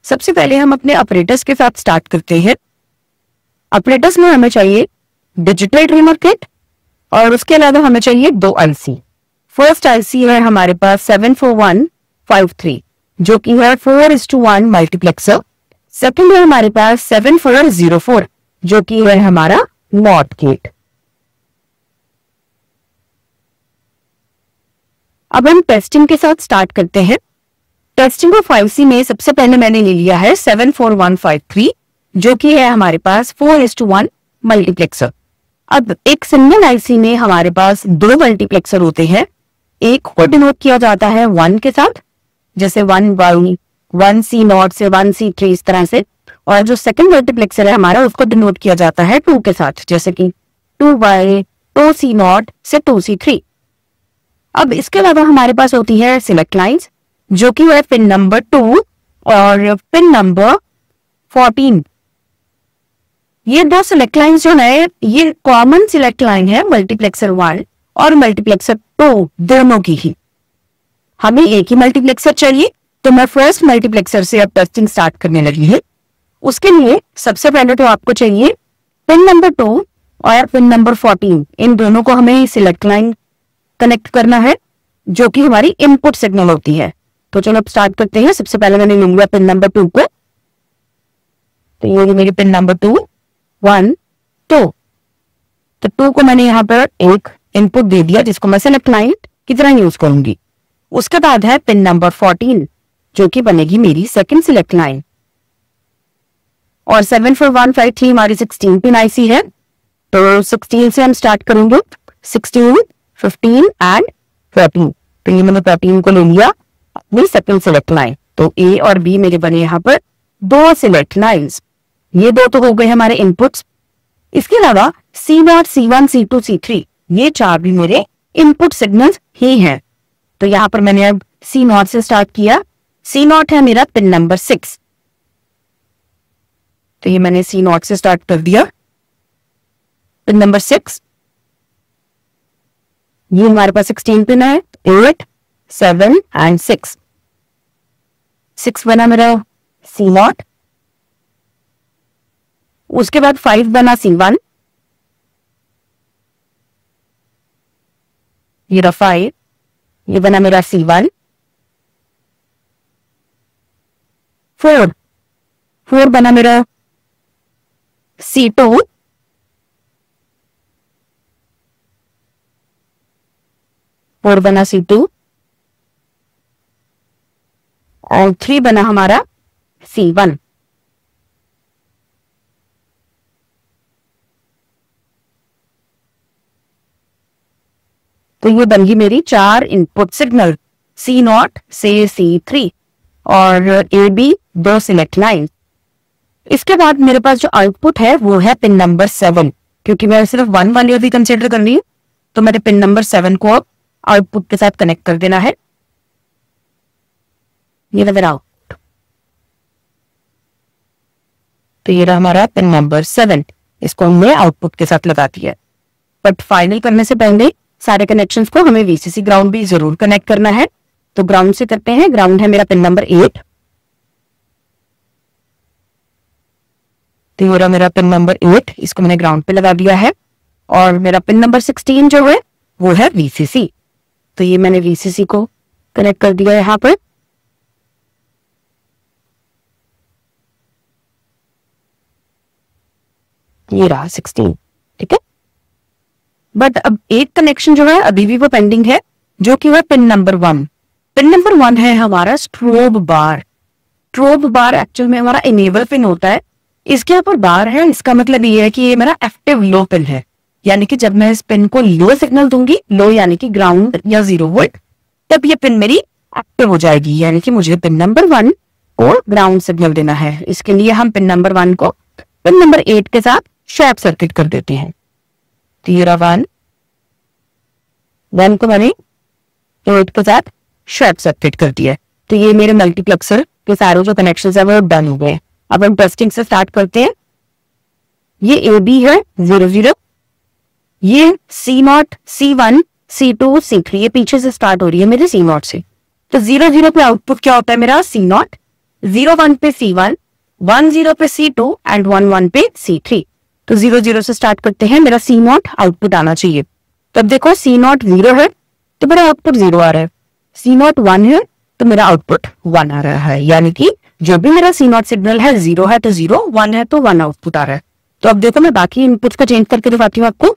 सबसे पहले हम अपने ऑपरेटर्स के साथ स्टार्ट करते हैं। ऑपरेटर्स में हमें चाहिए डिजिटल ड्रीमर किट और उसके अलावा हमें चाहिए 2 आईसी। फर्स्ट आईसी है हमारे पास 74153 जो कि है 4:1 मल्टीप्लेक्सर। सेकंड है हमारे पास 7404 जो कि है हमारा मॉड किट। अब हम टेस्टिंग के साथ स्टार्ट करते हैं। टेस्टिंग ऑफ 5C में सबसे पहले मैंने ले लिया है 74153 जो कि है हमारे पास 4:1 मल्टीप्लेक्सर। अब एक सिंगल आईसी में हमारे पास 2 मल्टीप्लेक्सर होते हैं। एक को डिनोट किया जाता है 1 के साथ, जैसे 1Y 1C0 से 1C3 इस तरह से, और जो सेकंड मल्टीप्लेक्सर है हमारा उसको डिनोट किया जाता है 2 के साथ, जैसे कि 2Y 2C0 से 2C3। अब इसके अलावा हमारे पास होती है सिलेक्ट लाइंस जो कि है पिन नंबर 2 और पिन नंबर 14। ये 2 सिलेक्ट लाइंस जो है ये कॉमन सिलेक्ट लाइन है मल्टीप्लेक्सर 1 और मल्टीप्लेक्सर 2 दोनों की ही। हमें एक ही मल्टीप्लेक्सर चाहिए तो मैं फर्स्ट मल्टीप्लेक्सर से अब टेस्टिंग स्टार्ट करने लगी है। उसके लिए सबसे पहले तो आपको चाहिए पिन नंबर 2 और पिन नंबर 14, इन दोनों को हमें सिलेक्ट लाइन कनेक्ट करना है जो कि हमारी इनपुट सिग्नल होती है। तो चलो अब स्टार्ट करते हैं। सबसे पहले मैंने लूंगा पिन नंबर 2 को, तो ये मेरी पिन नंबर 2 1 2, तो 2 को मैंने यहाँ पर एक इनपुट दे दिया जिसको मैं सिलेक्ट लाइन की तरह यूज करूंगी। उसके बाद है पिन नंबर 14 जो कि बनेगी मेरी सेकंड सिलेक्ट लाइन, और 74153 हमारी 16 पिन आईसी है, तो 16 से हम स्टार्ट करेंगे। 16 15 एंड 13, तो ये मैंने 13 को ले लिया अपनी सेकंड सिलेक्ट लाइन। तो ए और बी मेरे बने यहाँ पर 2 सिलेक्ट लाइंस। ये 2 तो हो गए हमारे इनपुट्स। इसके अलावा C0 C1 C2 C3 ये 4 भी मेरे इनपुट सिग्नल्स ही हैं। तो यहाँ पर मैंने अब C0 से स्टार्ट किया। C0 है मेरा पिन नंबर 6, तो ये मैंने C0 से स्टार्ट कर दिया। पिन नंबर 6, ये हमारे पास 16 पिन है, 8 7 एंड 6। 6 बना मेरा C0, उसके बाद 5 बना C1, ये रहा 5, ये बना मेरा C1। 4 बना मेरा C2, फोर बना C2, और 3 बना हमारा C1। तो ये बन गई मेरी 4 इनपुट सिग्नल C0 से C3 और ए बी 2 सिलेक्ट लाइन। इसके बाद मेरे पास जो आउटपुट है वो है पिन नंबर 7, क्योंकि मैं सिर्फ 1 वाली भी कंसिडर कर रही हूँ, तो मैंने पिन नंबर 7 को आउटपुट के साथ कनेक्ट कर देना है। ये मेरा आउटपुट, तो ये रहा हमारा पिन नंबर 7, इसको हमने आउटपुट के साथ लगा दिया। बट फाइनल करने से पहले सारे कनेक्शंस को हमें वीसीसी ग्राउंड भी जरूर कनेक्ट करना है, तो ग्राउंड से करते हैं। ग्राउंड है मेरा पिन नंबर 8, तो ये रहा मेरा पिन नंबर 8, इसको मैंने ग्राउंड पे लगा दिया है। और मेरा पिन नंबर 16 जो है वो है वीसीसी, तो ये मैंने वीसीसी को कनेक्ट कर दिया यहाँ पर। ये रहा 16, ठीक है। बट अब एक कनेक्शन जो है अभी भी वो पेंडिंग है, जो कि है पिन नंबर 1। पिन नंबर 1 है हमारा स्ट्रोब बार। स्ट्रोब बार एक्चुअल में हमारा इनेबल पिन होता है। इसके यहाँ पर बार है, इसका मतलब ये है कि ये मेरा एक्टिव लो पिन है, यानी कि जब मैं इस पिन को लो सिग्नल दूंगी, लो यानी कि ग्राउंड या 0 वोल्ट, तब ये पिन मेरी एक्टिव हो जाएगी, यानी कि मुझे पिन नंबर 1 को ग्राउंड सिग्नल देना है। इसके लिए हम पिन नंबर 1 को पिन नंबर 8 के साथ शॉर्ट सर्किट कर देते हैं। तो ये रहा 1 को मैंने 8 के साथ शॉर्ट सर्किट कर दिया। तो ये मेरे मल्टीप्लेक्सर के सारे जो कनेक्शन है वो डन हो गए। अब हम टेस्टिंग से स्टार्ट करते हैं। ये ए बी है 0 0, ये C0 C1 C2 C3 ये पीछे से स्टार्ट हो रही है मेरे C0 से। तो 0 0 पे आउटपुट क्या होता है मेरा C0, 0 1 पे C1, 1 0 पे C2 एंड 1 1 पे C3। तो 0 0 से स्टार्ट करते हैं, मेरा C नॉट आउटपुट आना चाहिए। तो अब देखो C नॉट 0 है तो मेरा आउटपुट 0 आ रहा है, C नॉट 1 है तो मेरा आउटपुट 1 आ रहा है, यानी कि जो भी मेरा C नॉट सिग्नल है 0 है तो 0, 1 है तो 1 आउटपुट आ रहा है। तो अब देखो मैं बाकी इनपुट्स का चेंज करके दिखाती हूँ आपको,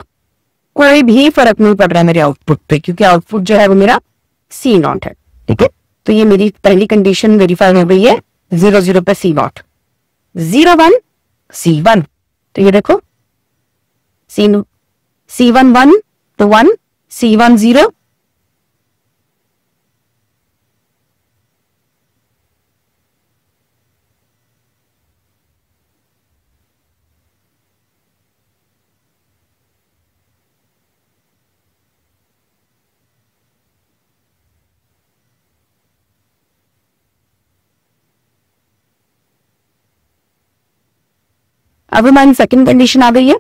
कोई भी फर्क नहीं पड़ रहा है मेरे आउटपुट पे, क्योंकि आउटपुट जो है वो मेरा C नॉट है। ठीक है, तो ये मेरी पहली कंडीशन वेरीफाई हो गई है। 0 0 पे C नॉट, 0 1 C1, तो ये देखो C1 1 तो 1, C1 0, अब हमारी सेकंड कंडीशन आ गई है।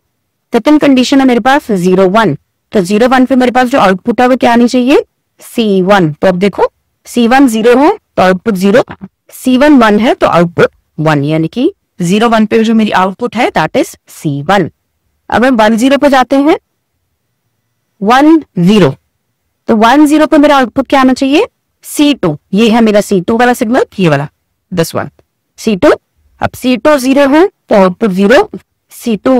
सेकंड कंडीशन है मेरे पास 0 1, तो 0 1 पे मेरे पास जो आउटपुट है वो क्या आनी चाहिए, C1। तो अब देखो C1 0 है तो आउटपुट 0, C1 1 है तो आउटपुट 1, यानी कि 0 1 पे जो मेरी आउटपुट है दैट इज C1। अब हम 1 0 पे जाते हैं, 1 0, तो 1 0 पे मेरा आउटपुट क्या आना चाहिए, C2। ये है मेरा C2 वाला सिग्नल, ये वाला दिस वन C2। अब C2 0 है तो आउटपुट 0, C2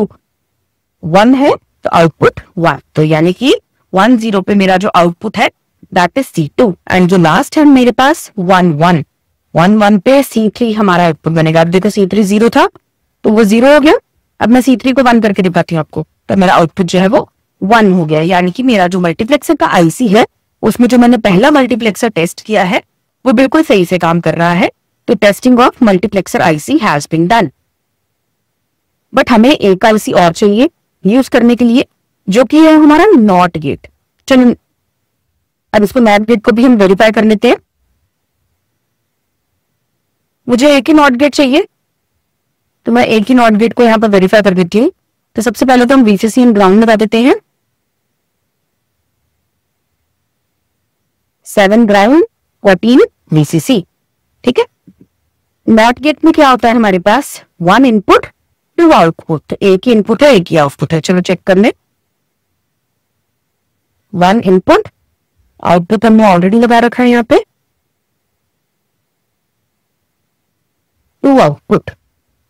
1 है तो आउटपुट 1, तो यानी कि 1 0 पे मेरा जो आउटपुट है दैट इज C2। एंड जो लास्ट है मेरे पास 1 1, 1 1 पे C3 हमारा आउटपुट बनेगा। अब देखो C3 0 था तो वो 0 हो गया। अब मैं C3 को 1 करके दिखाती हूँ आपको, तो मेरा आउटपुट जो है वो 1 हो गया, यानी कि मेरा जो मल्टीप्लेक्सर का आईसी है उसमें जो मैंने पहला मल्टीप्लेक्सर टेस्ट किया है वो बिल्कुल सही से काम कर रहा है। तो testing of multiplexer IC has been done. But हमें एक आईसी और चाहिए यूज करने के लिए, जो कि है हमारा नॉट गेट। चलो अब इसको नॉट गेट को भी हम वेरीफाई कर लेते हैं। मुझे एक ही नॉट गेट चाहिए, तो मैं एक ही नॉट गेट को यहाँ पर वेरीफाई कर देती हूँ। तो सबसे पहले तो हम वीसीसी इन ग्राउंड लगा देते हैं, 7 ग्राउंड 14 वीसीसी। ठीक है, नॉट गेट में क्या होता है हमारे पास, 1 इनपुट 2 आउटपुट, एक ही इनपुट है एक ही आउटपुट है। चलो चेक कर ले, 1 इनपुट, आउटपुट हमने ऑलरेडी लगा रखा है यहाँ पे, 2 आउटपुट।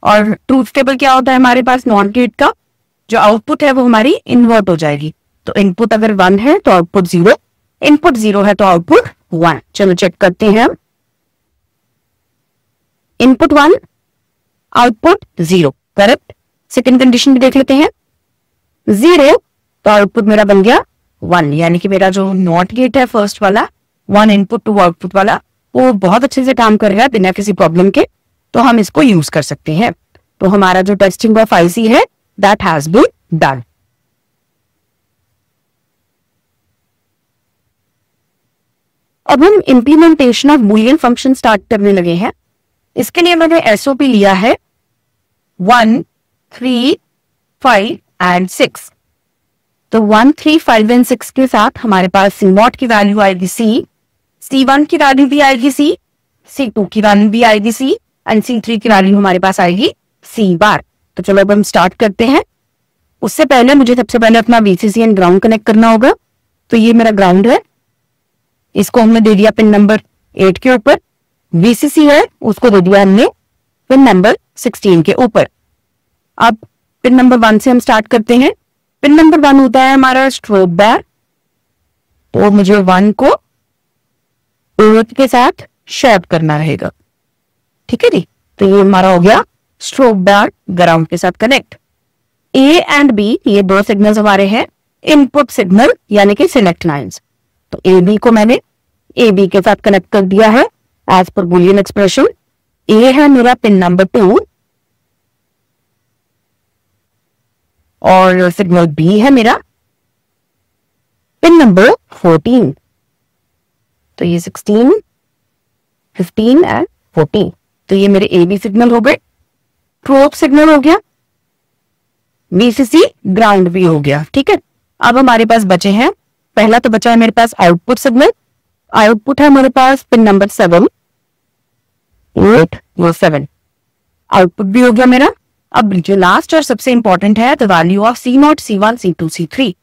और ट्रूथ टेबल क्या होता है हमारे पास नॉट गेट का, जो आउटपुट है वो हमारी इन्वर्ट हो जाएगी। तो इनपुट अगर 1 है तो आउटपुट 0, इनपुट 0 है तो आउटपुट 1। चलो चेक करते हैं, input 1 output 0, correct. Second condition भी देख लेते हैं, 0 तो आउटपुट मेरा बन गया 1, यानी कि मेरा जो नॉट गेट है फर्स्ट वाला 1 इनपुट 2 आउटपुट वाला वो बहुत अच्छे से काम कर रहा है बिना किसी प्रॉब्लम के, तो हम इसको यूज कर सकते हैं। तो हमारा जो टेस्टिंग ऑफ आईसी है दैट हैज बीन डन। अब हम implementation of Boolean function start करने लगे हैं। इसके लिए मैंने एसओपी लिया है 1 3 5 एंड 6। तो 1 3 5 एंड 6 के साथ हमारे पास सी नॉट की वैल्यू आएगी C1 की वैल्यू भी आएगी C2 की वैल्यू भी आएगी C, एंड C3 की वैल्यू हमारे पास आएगी C बार। तो चलो अब हम स्टार्ट करते हैं। उससे पहले मुझे सबसे पहले अपना VCC एंड ग्राउंड कनेक्ट करना होगा। तो ये मेरा ग्राउंड है, इसको हमने दे दिया पिन नंबर 8 के ऊपर। VCC है उसको दे दिया हमने पिन नंबर 16 के ऊपर। अब पिन नंबर 1 से हम स्टार्ट करते हैं। पिन नंबर 1 होता है हमारा स्ट्रोब बार, तो मुझे 1 को एर्थ के साथ शेयर करना रहेगा। ठीक है जी, तो ये हमारा हो गया स्ट्रोब बार ग्राउंड के साथ कनेक्ट। A एंड B ये दो सिग्नल्स हमारे हैं इनपुट सिग्नल यानी कि सिलेक्ट लाइंस। तो AB को मैंने AB के साथ कनेक्ट कर दिया है as per Boolean expression. A है मेरा पिन नंबर 2 और सिग्नल B है मेरा पिन नंबर 14। तो ये 16 15 एंड 14, तो ये मेरे AB सिग्नल हो गए, प्रोब सिग्नल हो गया, VCC ग्राउंड भी हो गया। ठीक है, अब हमारे पास बचे हैं, पहला तो बचा है मेरे पास आउटपुट सिग्नल। आउटपुट है हमारे पास पिन नंबर 7, 8 वो 7 आउटपुट भी हो गया मेरा। अब जो लास्ट और सबसे इंपॉर्टेंट है, the value of C0, C1, C2, C3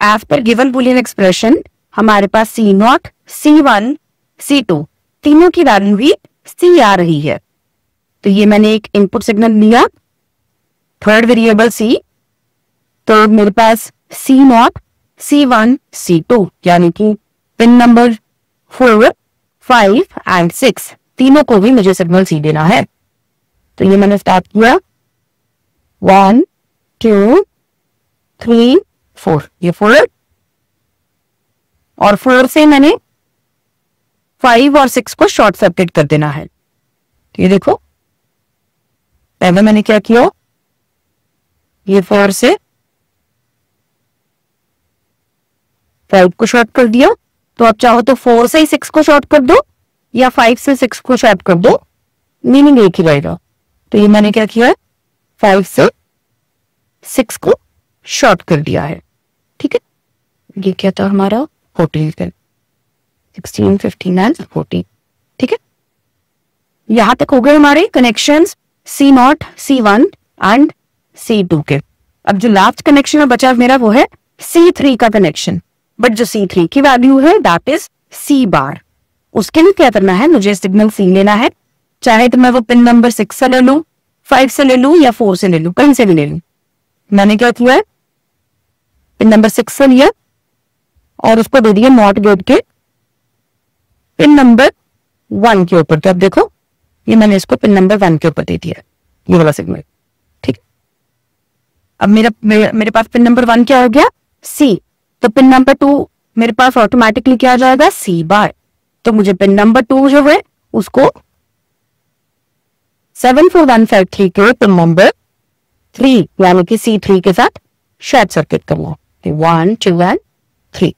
as per given Boolean expression हमारे पास C0, C1, C2 तीनों की वैल्यू भी C आ रही है। तो ये मैंने एक इनपुट सिग्नल लिया, थर्ड वेरिएबल C, तो मेरे पास C0, C1, C2 यानी कि पिन नंबर 4, 5 एंड 6 तीनों को भी मुझे सिग्नल C देना है। तो ये मैंने स्टार्ट किया 1, 2, 3, 4, ये 4 और 4 से मैंने 5 और 6 को शॉर्ट सर्किट कर देना है। तो ये देखो पहले मैंने क्या किया, ये 4 से 5 को शॉर्ट कर दिया। तो आप चाहो तो 4 से 6 को शॉर्ट कर दो या 5 से 6 को शॉर्ट कर दो, मीनिंग एक ही रहेगा। तो ये मैंने क्या किया है, 5 से 6 को शॉर्ट कर दिया है। ठीक है, ये क्या था हमारा 14, 16, 15 एंड 14। ठीक है, यहां तक हो गए हमारे connections C0, C1 and C2 के। अब जो लास्ट कनेक्शन बचा मेरा वो है C3 का कनेक्शन, बट जो C3 की वैल्यू है दैट इज C बार। उसके लिए क्या करना है, मुझे सिग्नल C लेना है, चाहे तो मैं वो पिन नंबर 6 से ले लूं, 5 से ले लूं या 4 से ले लूं, कहीं से भी ले लूं। मैंने क्या किया है, पिन नंबर 6 से लिया और उसको दे दिया नॉट गेट के पिन नंबर 1 के ऊपर। तो अब देखो ये मैंने इसको पिन नंबर 1 के ऊपर दे दिया, ये वाला सिग्नल। ठीक, अब मेरे पास पिन नंबर 1 क्या हो गया, C। तो पिन नंबर 2 मेरे पास ऑटोमेटिकली क्या आ जाएगा, C बार। तो मुझे पिन नंबर 2 जो है उसको 74153 के पिन नंबर 3 यानी कि C3 के साथ शॉर्ट सर्किट करना है, 1, 2 एंड 3।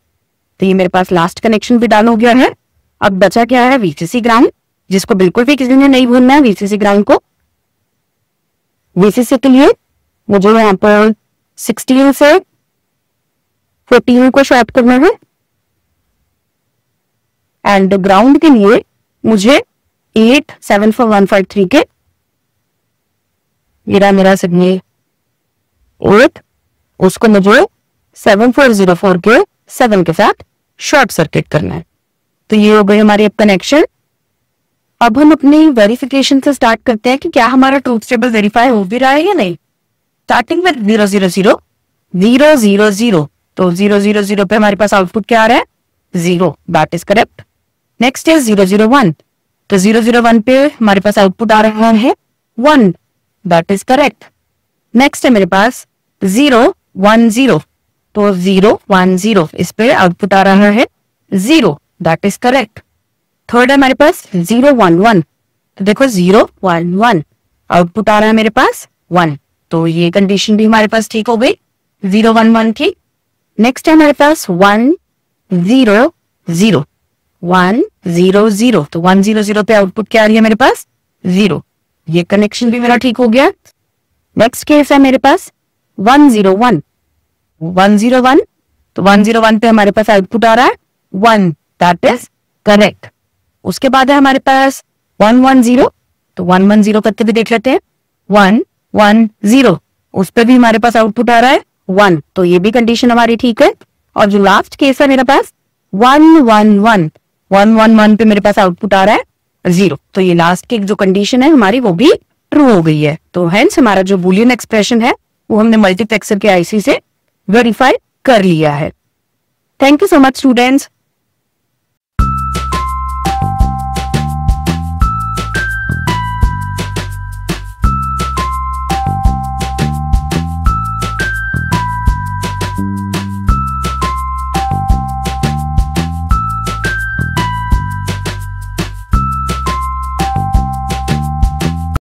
तो ये मेरे पास लास्ट कनेक्शन भी डाल हो गया है। अब बचा क्या है, VCC ग्राउंड, जिसको बिल्कुल भी किसी ने नहीं भूलना है VCC ग्राउंड को। VCC के लिए मुझे यहाँ पर 16 से 14 को शॉर्ट करना है एंड ग्राउंड के लिए मुझे 8, 74153 के मेरा सिग्नल 8 उसको मुझे 7404 के 7 के साथ शॉर्ट सर्किट करना है। तो ये हो गई हमारी अब कनेक्शन। अब हम अपनी वेरिफिकेशन से स्टार्ट करते हैं कि क्या हमारा ट्रूथ टेबल वेरीफाई हो भी रहा है या नहीं। स्टार्टिंग विद 0 0 0 0 0 0, तो 0 0 0 पे हमारे पास आउटपुट क्या आ रहा है, 0, that is correct. Next is 0 0 1, तो 0 0 1 पे हमारे पास आउटपुट आ रहा है 1, दैट इज करेक्ट। नेक्स्ट है मेरे पास 0 1 0, तो 0 1 0 इस पे आउटपुट आ रहा है 0, दैट इज करेक्ट। थर्ड है हमारे पास 0 1 1, तो देखो 0 1 1 आउटपुट आ रहा है मेरे पास 1, तो ये कंडीशन भी हमारे पास ठीक हो गई, 0 1 1 ठीक। नेक्स्ट है हमारे पास 1 0 0 1 0 0, तो 1 0 0 पे आउटपुट क्या आ रही है मेरे पास 0, ये कनेक्शन भी मेरा ठीक हो गया। नेक्स्ट केस है मेरे पास 1 0 1 1 0 1, तो 1 0 1 पे हमारे पास आउटपुट आ रहा है 1, दैट इज करेक्ट। उसके बाद है हमारे पास 1 1 0, तो 1 1 0 करके भी देख लेते हैं, 1 1 0 उस पर भी हमारे पास आउटपुट आ रहा है 1, तो ये भी कंडीशन हमारी ठीक है। और जो लास्ट केस है मेरे पास 1 1 1 1 1 1 पे मेरे पास आउटपुट आ रहा है 0, तो ये लास्ट की जो कंडीशन है हमारी वो भी ट्रू हो गई है। तो हेंस हमारा जो बूलियन एक्सप्रेशन है वो हमने मल्टीप्लेक्सर के आईसी से वेरीफाई कर लिया है। Thank you so much students.